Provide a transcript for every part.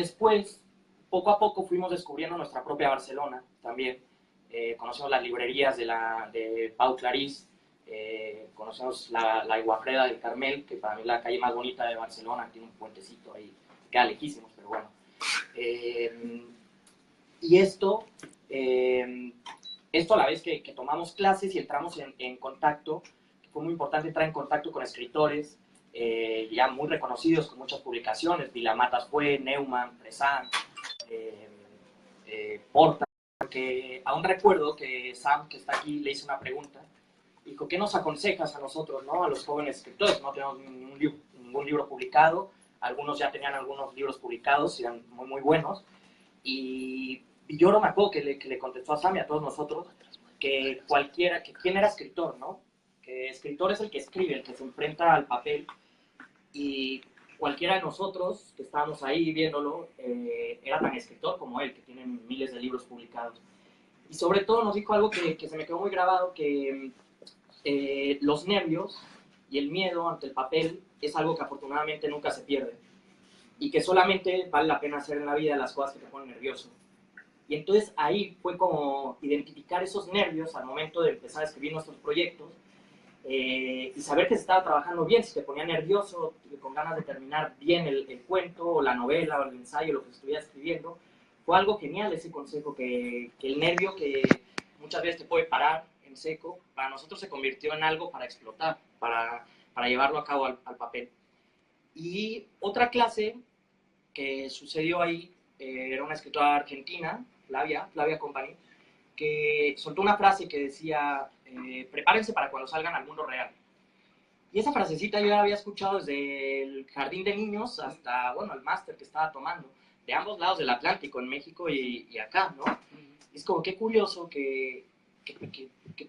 Después, poco a poco fuimos descubriendo nuestra propia Barcelona también. Conocemos las librerías de Pau Clarís, conocemos la Aiguafreda del Carmel, que para mí es la calle más bonita de Barcelona, tiene un puentecito ahí, queda lejísimos, pero bueno. Y esto a la vez que tomamos clases y entramos en contacto, fue muy importante entrar en contacto con escritores ya muy reconocidos, con muchas publicaciones, Vilamatas fue, Neumann, Bressan, Porta, que aún recuerdo que Sam, que está aquí, le hizo una pregunta, dijo, ¿qué nos aconsejas a nosotros, ¿no? A los jóvenes escritores? No tenemos ningún libro publicado, algunos ya tenían algunos libros publicados, eran muy, muy buenos, y yo no me acuerdo que le contestó a Sam y a todos nosotros que quién era escritor, ¿no? Que escritor es el que escribe, el que se enfrenta al papel, y cualquiera de nosotros que estábamos ahí viéndolo era tan escritor como él, que tiene miles de libros publicados. Y sobre todo nos dijo algo que se me quedó muy grabado, que los nervios y el miedo ante el papel es algo que afortunadamente nunca se pierde y que solamente vale la pena hacer en la vida las cosas que te ponen nervioso. Y entonces ahí fue como identificar esos nervios al momento de empezar a escribir nuestros proyectos y saber que se estaba trabajando bien, si te ponía nervioso, con ganas de terminar bien el cuento, o la novela, o el ensayo, lo que estuviera escribiendo. Fue algo genial ese consejo, que el nervio que muchas veces te puede parar en seco, para nosotros se convirtió en algo para explotar, para llevarlo a cabo al papel. Y otra clase que sucedió ahí era una escritora argentina, Flavia Company, que soltó una frase que decía, prepárense para cuando salgan al mundo real. Y esa frasecita yo la había escuchado desde el jardín de niños hasta, bueno, el máster que estaba tomando, de ambos lados del Atlántico, en México y acá, ¿no? Y es como qué curioso que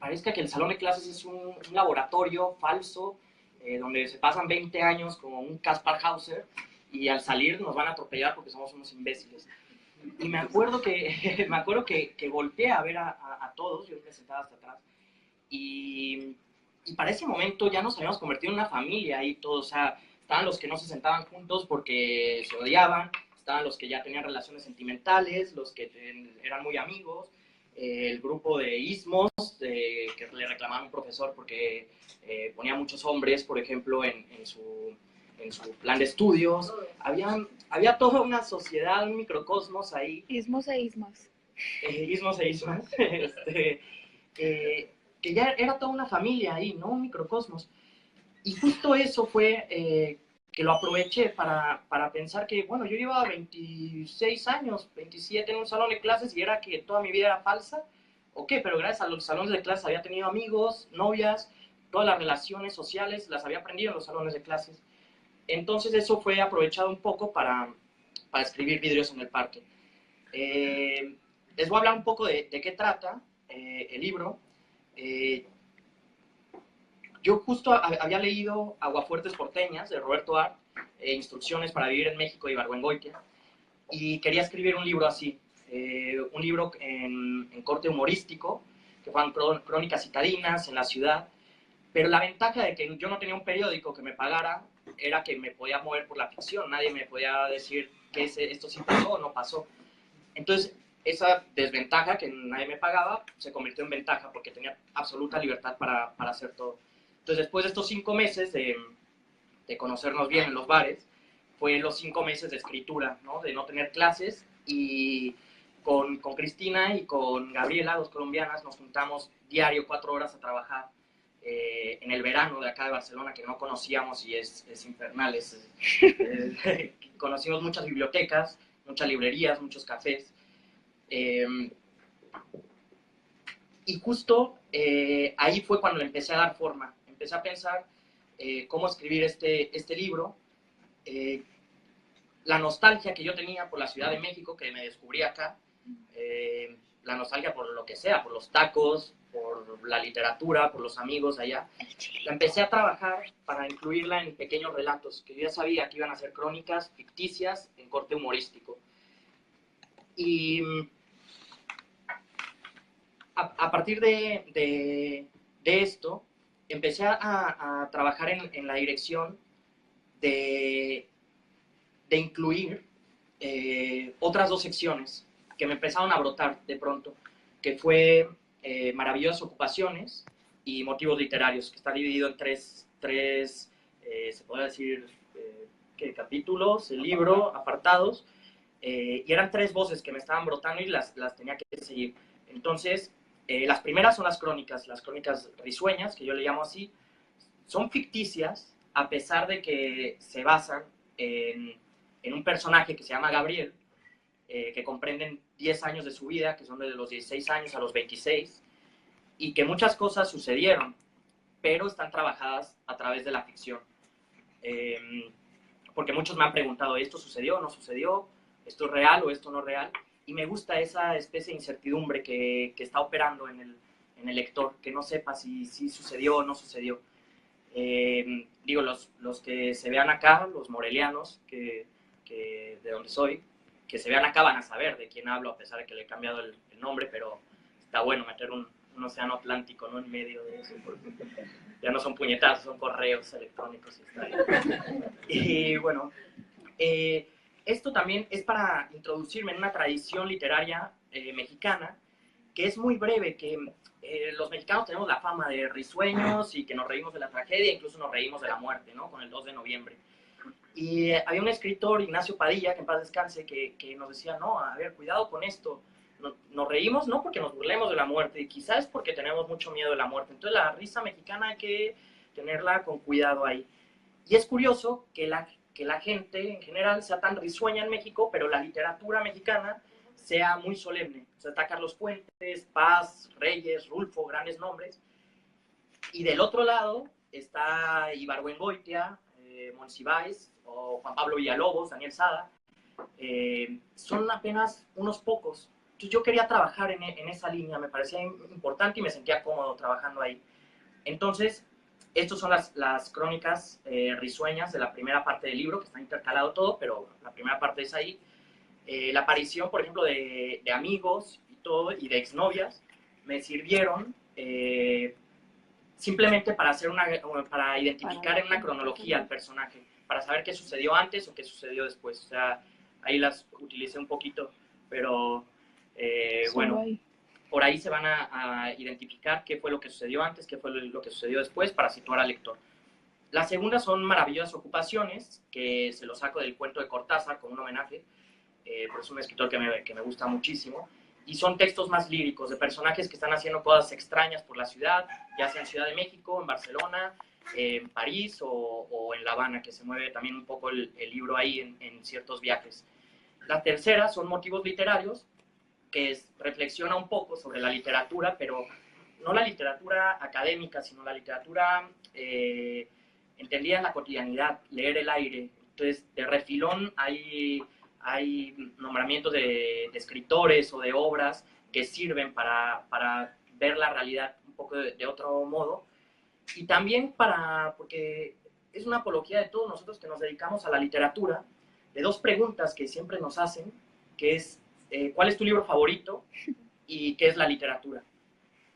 parezca que el salón de clases es un laboratorio falso, donde se pasan 20 años como un Kaspar Hauser, y al salir nos van a atropellar porque somos unos imbéciles. Y me acuerdo que volteé a ver a todos, yo me sentaba hasta atrás, y para ese momento ya nos habíamos convertido en una familia ahí todos, o sea, estaban los que no se sentaban juntos porque se odiaban, estaban los que ya tenían relaciones sentimentales, los que eran muy amigos, el grupo de ismos, que le reclamaban a un profesor porque ponía muchos hombres, por ejemplo, en su plan de estudios. Había toda una sociedad, un microcosmos ahí. Ismos e ismos. Ismos e ismas. Que ya era toda una familia ahí, ¿no? Un microcosmos. Y justo eso fue que lo aproveché para pensar que, bueno, yo llevaba 26 años, 27 en un salón de clases y era que toda mi vida era falsa. Ok, pero gracias a los salones de clases había tenido amigos, novias, todas las relaciones sociales las había aprendido en los salones de clases. Entonces eso fue aprovechado un poco para escribir Vidrios en el Parque. Les voy a hablar un poco de qué trata el libro. Yo justo había leído Aguafuertes porteñas de Roberto Art, Instrucciones para vivir en México de Ibargüengoitia, y quería escribir un libro así, un libro en corte humorístico, que fueran crónicas citadinas en la ciudad, pero la ventaja de que yo no tenía un periódico que me pagara era que me podía mover por la ficción, nadie me podía decir que esto sí pasó o no pasó. Entonces, esa desventaja que nadie me pagaba se convirtió en ventaja porque tenía absoluta libertad para hacer todo. Entonces, después de estos 5 meses de conocernos bien en los bares, fue los 5 meses de escritura, ¿no? De no tener clases, y con Cristina y con Gabriela, dos colombianas, nos juntamos diario 4 horas a trabajar en el verano de acá de Barcelona, que no conocíamos y es infernal. Conocimos muchas bibliotecas, muchas librerías, muchos cafés. Y justo ahí fue cuando le empecé a dar forma. Empecé a pensar cómo escribir este libro. La nostalgia que yo tenía por la Ciudad de México, que me descubrí acá, la nostalgia por lo que sea, por los tacos, por la literatura, por los amigos allá, la empecé a trabajar para incluirla en pequeños relatos, que yo ya sabía que iban a ser crónicas ficticias en corte humorístico. Y a partir de esto, empecé a trabajar en la dirección de incluir otras 2 secciones que me empezaron a brotar de pronto, que fue Maravillosas Ocupaciones y Motivos Literarios, que está dividido en tres se podría decir, ¿qué? Capítulos, el libro, apartados, y eran 3 voces que me estaban brotando y las tenía que seguir. Entonces, las primeras son las crónicas risueñas, que yo le llamo así. Son ficticias, a pesar de que se basan en un personaje que se llama Gabriel, que comprenden 10 años de su vida, que son desde los 16 años a los 26, y que muchas cosas sucedieron, pero están trabajadas a través de la ficción. Porque muchos me han preguntado, ¿esto sucedió o no sucedió? ¿Esto es real o esto no es real? Y me gusta esa especie de incertidumbre que está operando en el lector, que no sepa si sucedió o no sucedió. Digo, los que se vean acá, los morelianos, que de donde soy, que se vean acá van a saber de quién hablo, a pesar de que le he cambiado el nombre, pero está bueno meter un océano Atlántico, ¿no?, en medio de eso, porque ya no son puñetazos, son correos electrónicos. Y bueno, esto también es para introducirme en una tradición literaria mexicana, que es muy breve, que los mexicanos tenemos la fama de risueños y que nos reímos de la tragedia, incluso nos reímos de la muerte, ¿no?, con el 2 de noviembre. Y había un escritor, Ignacio Padilla, que en paz descanse, que nos decía, no, a ver, cuidado con esto. Nos reímos no porque nos burlemos de la muerte, y quizás es porque tenemos mucho miedo de la muerte. Entonces la risa mexicana hay que tenerla con cuidado ahí. Y es curioso que la gente en general sea tan risueña en México, pero la literatura mexicana sea muy solemne. O sea, está Carlos Fuentes, Paz, Reyes, Rulfo, grandes nombres. Y del otro lado está Ibargüengoitia, Monsiváis, o Juan Pablo Villalobos, Daniel Sada. Son apenas unos pocos. Entonces yo quería trabajar en esa línea, me parecía importante y me sentía cómodo trabajando ahí. Entonces, estas son las crónicas risueñas de la primera parte del libro, que está intercalado todo, pero la primera parte es ahí. La aparición, por ejemplo, de amigos y todo, y de exnovias, me sirvieron simplemente para identificar en una cronología al personaje, para saber qué sucedió antes o qué sucedió después. O sea, ahí las utilicé un poquito, pero bueno, por ahí se van a identificar qué fue lo que sucedió antes, qué fue lo que sucedió después, para situar al lector. La segunda son Maravillosas Ocupaciones, que se lo saco del cuento de Cortázar con un homenaje, pero es un escritor que me gusta muchísimo. Y son textos más líricos, de personajes que están haciendo cosas extrañas por la ciudad, ya sea en Ciudad de México, en Barcelona, en París o en La Habana, que se mueve también un poco el libro ahí en ciertos viajes. La tercera son Motivos Literarios, que reflexiona un poco sobre la literatura, pero no la literatura académica, sino la literatura entendida en la cotidianidad, leer el aire. Entonces, de refilón hay nombramientos de escritores o de obras que sirven para ver la realidad un poco de otro modo. Y también porque es una apología de todos nosotros que nos dedicamos a la literatura, de 2 preguntas que siempre nos hacen, que es, ¿cuál es tu libro favorito? Y ¿qué es la literatura?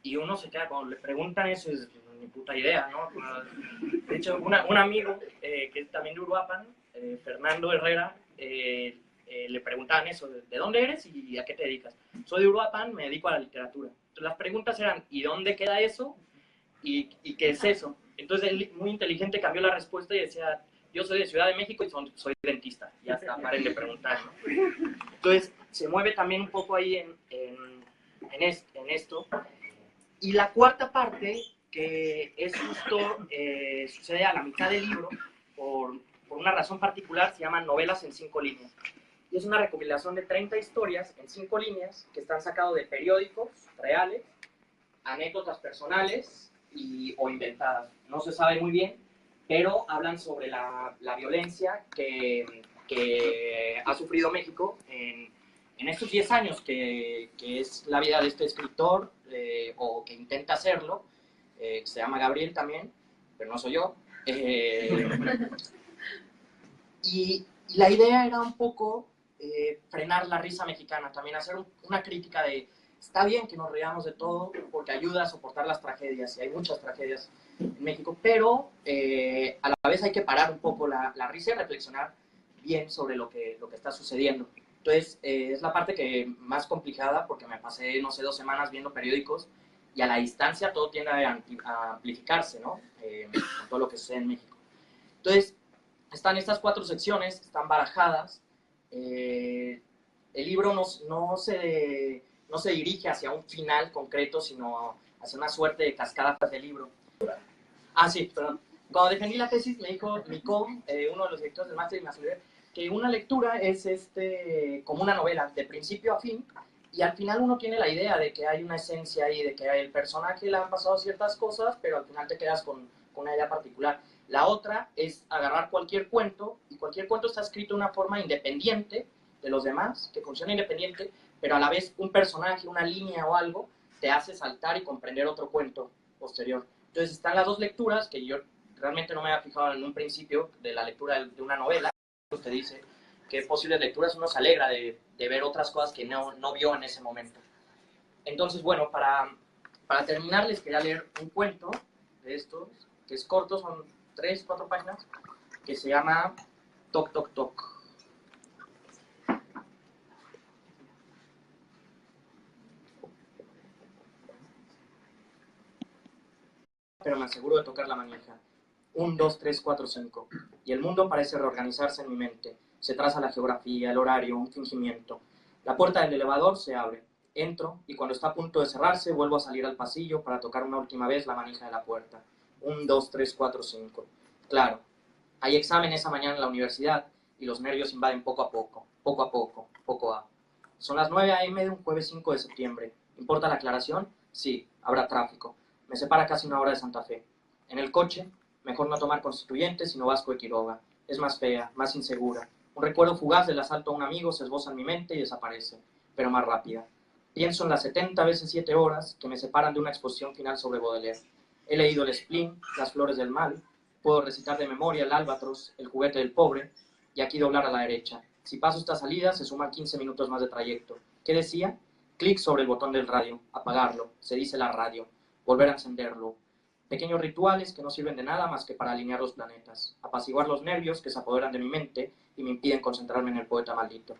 Y uno se queda, cuando le preguntan eso, es ni puta idea, ¿no? De hecho, un amigo que es también de Uruapan, Fernando Herrera, le preguntaban eso, ¿de dónde eres y a qué te dedicas? Soy de Uruapan, me dedico a la literatura. Entonces las preguntas eran, ¿y dónde queda eso? ¿Y qué es eso? Entonces él, muy inteligente, cambió la respuesta y decía, yo soy de Ciudad de México y soy dentista. Y hasta paren de preguntar, ¿no? Entonces se mueve también un poco ahí en esto. Y la cuarta parte, que es justo, sucede a la mitad del libro, por una razón particular, se llama Novelas en 5 líneas. Y es una recopilación de 30 historias en 5 líneas que están sacados de periódicos reales, anécdotas personales o inventadas. No se sabe muy bien, pero hablan sobre la violencia que ha sufrido México en estos 10 años, que es la vida de este escritor, o que intenta hacerlo, que se llama Gabriel también, pero no soy yo. Y la idea era un poco frenar la risa mexicana, también hacer una crítica de, está bien que nos riamos de todo porque ayuda a soportar las tragedias, y hay muchas tragedias en México, pero a la vez hay que parar un poco la risa y reflexionar bien sobre lo que está sucediendo. Entonces, es la parte que más complicada porque me pasé, no sé, 2 semanas viendo periódicos y a la distancia todo tiende a amplificarse, ¿no? Con todo lo que sucede en México. Entonces, están estas 4 secciones, están barajadas. El libro no se dirige hacia un final concreto, sino hacia una suerte de cascada del libro. Ah, sí, perdón. Cuando defendí la tesis, me dijo Nico, uno de los directores del máster, y me aseguró que una lectura es como una novela, de principio a fin, y al final uno tiene la idea de que hay una esencia ahí, de que el personaje le han pasado ciertas cosas, pero al final te quedas con una idea particular. La otra es agarrar cualquier cuento, y cualquier cuento está escrito de una forma independiente de los demás, que funciona independiente, pero a la vez un personaje, una línea o algo, te hace saltar y comprender otro cuento posterior. Entonces están las 2 lecturas, que yo realmente no me había fijado en un principio de la lectura de una novela. Usted dice que posibles lecturas uno se alegra de ver otras cosas que no vio en ese momento. Entonces, bueno, para terminar les quería leer un cuento de estos, que es corto, son 3, 4 páginas, que se llama Toc Toc Toc. Pero me aseguro de tocar la manija. 1, 2, 3, 4, 5. Y el mundo parece reorganizarse en mi mente. Se traza la geografía, el horario, un fingimiento. La puerta del elevador se abre. Entro y cuando está a punto de cerrarse vuelvo a salir al pasillo para tocar una última vez la manija de la puerta. 1, 2, 3, 4, 5. Claro, hay examen esa mañana en la universidad y los nervios invaden poco a poco, poco a poco, poco a. Son las 9 a.m. de un jueves 5 de septiembre. ¿Importa la aclaración? Sí, habrá tráfico. Me separa casi una hora de Santa Fe. En el coche, mejor no tomar Constituyente sino Vasco de Quiroga. Es más fea, más insegura. Un recuerdo fugaz del asalto a un amigo se esboza en mi mente y desaparece, pero más rápida. Pienso en las 70 veces 7 horas que me separan de una exposición final sobre Baudelaire. He leído el Spleen, Las flores del mal, puedo recitar de memoria el Albatros, El juguete del pobre, y aquí doblar a la derecha. Si paso esta salida, se suman 15 minutos más de trayecto. ¿Qué decía? Clic sobre el botón del radio, apagarlo, se dice la radio, volver a encenderlo. Pequeños rituales que no sirven de nada más que para alinear los planetas, apaciguar los nervios que se apoderan de mi mente y me impiden concentrarme en el poeta maldito.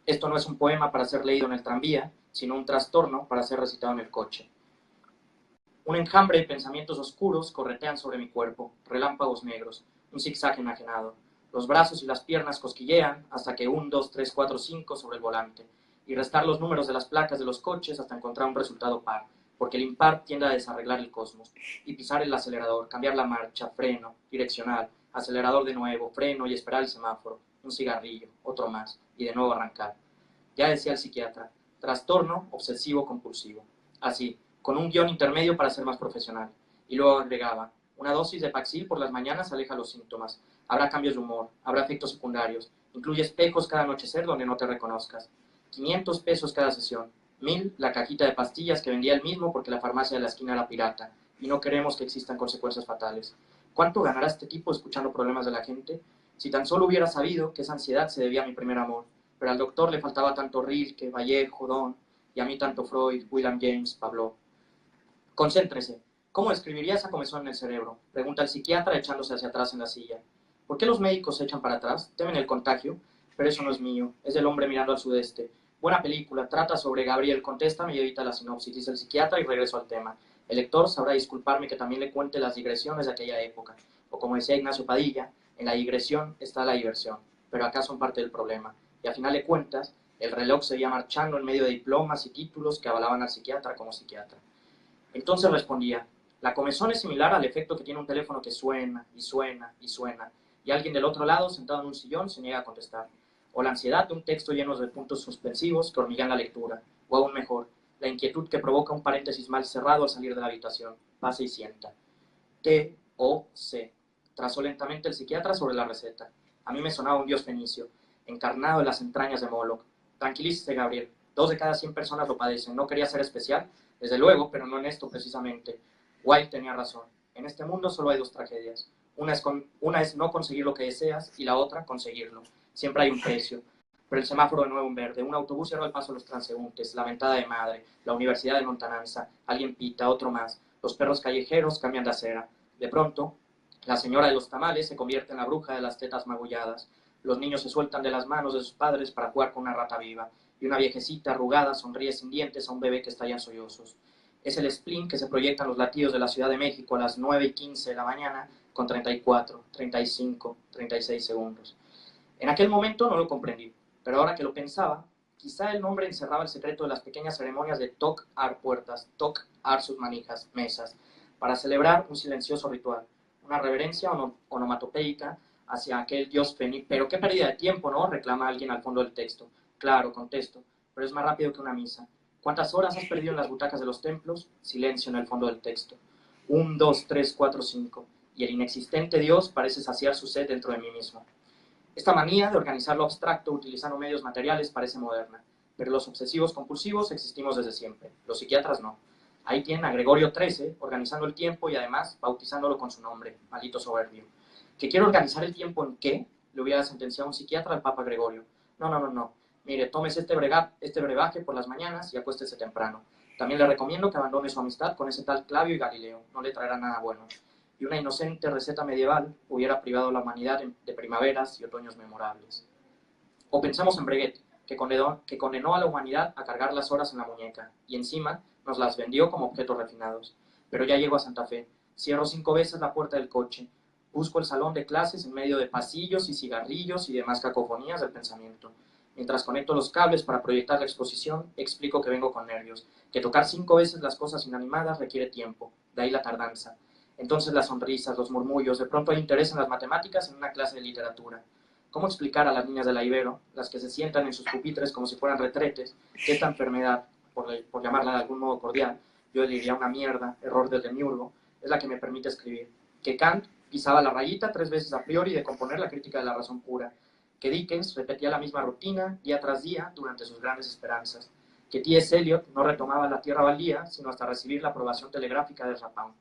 Esto no es un poema para ser leído en el tranvía, sino un trastorno para ser recitado en el coche. Un enjambre de pensamientos oscuros corretean sobre mi cuerpo, relámpagos negros, un zigzag enajenado. Los brazos y las piernas cosquillean hasta que 1, 2, 3, 4, 5 sobre el volante, y restar los números de las placas de los coches hasta encontrar un resultado par, porque el impar tiende a desarreglar el cosmos, y pisar el acelerador, cambiar la marcha, freno, direccional, acelerador de nuevo, freno y esperar el semáforo, un cigarrillo, otro más, y de nuevo arrancar. Ya decía el psiquiatra, trastorno obsesivo compulsivo. Así, con un guión intermedio para ser más profesional. Y luego agregaba, una dosis de Paxil por las mañanas aleja los síntomas. Habrá cambios de humor, habrá efectos secundarios. Incluye espejos cada anochecer donde no te reconozcas. 500 pesos cada sesión. 1000 la cajita de pastillas que vendía él mismo porque la farmacia de la esquina era pirata. Y no queremos que existan consecuencias fatales. ¿Cuánto ganará este tipo escuchando problemas de la gente? Si tan solo hubiera sabido que esa ansiedad se debía a mi primer amor. Pero al doctor le faltaba tanto Rilke, Vallejo, Don, y a mí tanto Freud, William James, Pablo. Concéntrese. ¿Cómo describiría esa comezón en el cerebro? Pregunta el psiquiatra echándose hacia atrás en la silla. ¿Por qué los médicos se echan para atrás? ¿Temen el contagio? Pero eso no es mío, es del hombre mirando al sudeste. Buena película, trata sobre Gabriel, contéstame y evita la sinopsis, dice el psiquiatra y regreso al tema. El lector sabrá disculparme que también le cuente las digresiones de aquella época. O como decía Ignacio Padilla, en la digresión está la diversión, pero acá son parte del problema. Y a final de cuentas, el reloj seguía marchando en medio de diplomas y títulos que avalaban al psiquiatra como psiquiatra. Entonces respondía, la comezón es similar al efecto que tiene un teléfono que suena y suena y suena, y alguien del otro lado, sentado en un sillón, se niega a contestar. O la ansiedad de un texto lleno de puntos suspensivos que hormiguean la lectura. O aún mejor, la inquietud que provoca un paréntesis mal cerrado al salir de la habitación. Pase y sienta. T-O-C. Trazó lentamente el psiquiatra sobre la receta. A mí me sonaba un dios fenicio, encarnado en las entrañas de Moloch. Tranquilícese, Gabriel. 2 de cada 100 personas lo padecen. ¿No quería ser especial? Desde luego, pero no en esto precisamente. White tenía razón. En este mundo solo hay 2 tragedias. Una es no conseguir lo que deseas y la otra conseguirlo. Siempre hay un precio. Pero el semáforo de nuevo en verde. Un autobús cerró el paso a los transeúntes. La ventada de madre. La universidad de lontananza. Alguien pita, otro más. Los perros callejeros cambian de acera. De pronto, la señora de los tamales se convierte en la bruja de las tetas magulladas. Los niños se sueltan de las manos de sus padres para jugar con una rata viva, y una viejecita arrugada sonríe sin dientes a un bebé que estalla en sollozos. Es el spleen que se proyectan los latidos de la Ciudad de México a las 9:15 de la mañana con 34, 35, 36 segundos. En aquel momento no lo comprendí, pero ahora que lo pensaba, quizá el nombre encerraba el secreto de las pequeñas ceremonias de toc-ar puertas, toc-ar sus manijas, mesas, para celebrar un silencioso ritual, una reverencia onomatopeica hacia aquel dios feliz. Pero qué pérdida de tiempo, ¿no?, reclama alguien al fondo del texto. Claro, contesto, pero es más rápido que una misa. ¿Cuántas horas has perdido en las butacas de los templos? Silencio en el fondo del texto. 1, 2, 3, 4, 5. Y el inexistente Dios parece saciar su sed dentro de mí mismo. Esta manía de organizar lo abstracto utilizando medios materiales parece moderna, pero los obsesivos compulsivos existimos desde siempre. Los psiquiatras no. Ahí tienen a Gregorio XIII organizando el tiempo y además bautizándolo con su nombre, maldito soberbio. ¿Que quiere organizar el tiempo en qué?, le hubiera sentenciado un psiquiatra al Papa Gregorio. No. Mire, tómese este brebaje por las mañanas y acuéstese temprano. También le recomiendo que abandone su amistad con ese tal Clavio y Galileo. No le traerá nada bueno. Y una inocente receta medieval hubiera privado a la humanidad de primaveras y otoños memorables. O pensemos en Breguet, que condenó a la humanidad a cargar las horas en la muñeca, y encima nos las vendió como objetos refinados. Pero ya llego a Santa Fe, cierro 5 veces la puerta del coche, busco el salón de clases en medio de pasillos y cigarrillos y demás cacofonías del pensamiento. Mientras conecto los cables para proyectar la exposición, explico que vengo con nervios, que tocar 5 veces las cosas inanimadas requiere tiempo, de ahí la tardanza. Entonces las sonrisas, los murmullos, de pronto hay interés en las matemáticas en una clase de literatura. ¿Cómo explicar a las niñas de la Ibero, las que se sientan en sus pupitres como si fueran retretes, que esta enfermedad, por llamarla de algún modo cordial, yo le diría una mierda, error del demiurgo, es la que me permite escribir? Que Kant pisaba la rayita 3 veces a priori de componer la crítica de la razón pura, que Dickens repetía la misma rutina día tras día durante sus grandes esperanzas, que T.S. Eliot no retomaba la tierra baldía sino hasta recibir la aprobación telegráfica de Rapin.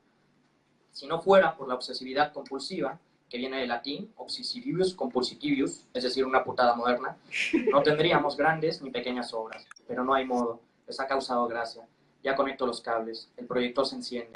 Si no fuera por la obsesividad compulsiva, que viene del latín obsessivus compulsivus, es decir, una putada moderna, no tendríamos grandes ni pequeñas obras. Pero no hay modo, les ha causado gracia. Ya conecto los cables, el proyector se enciende.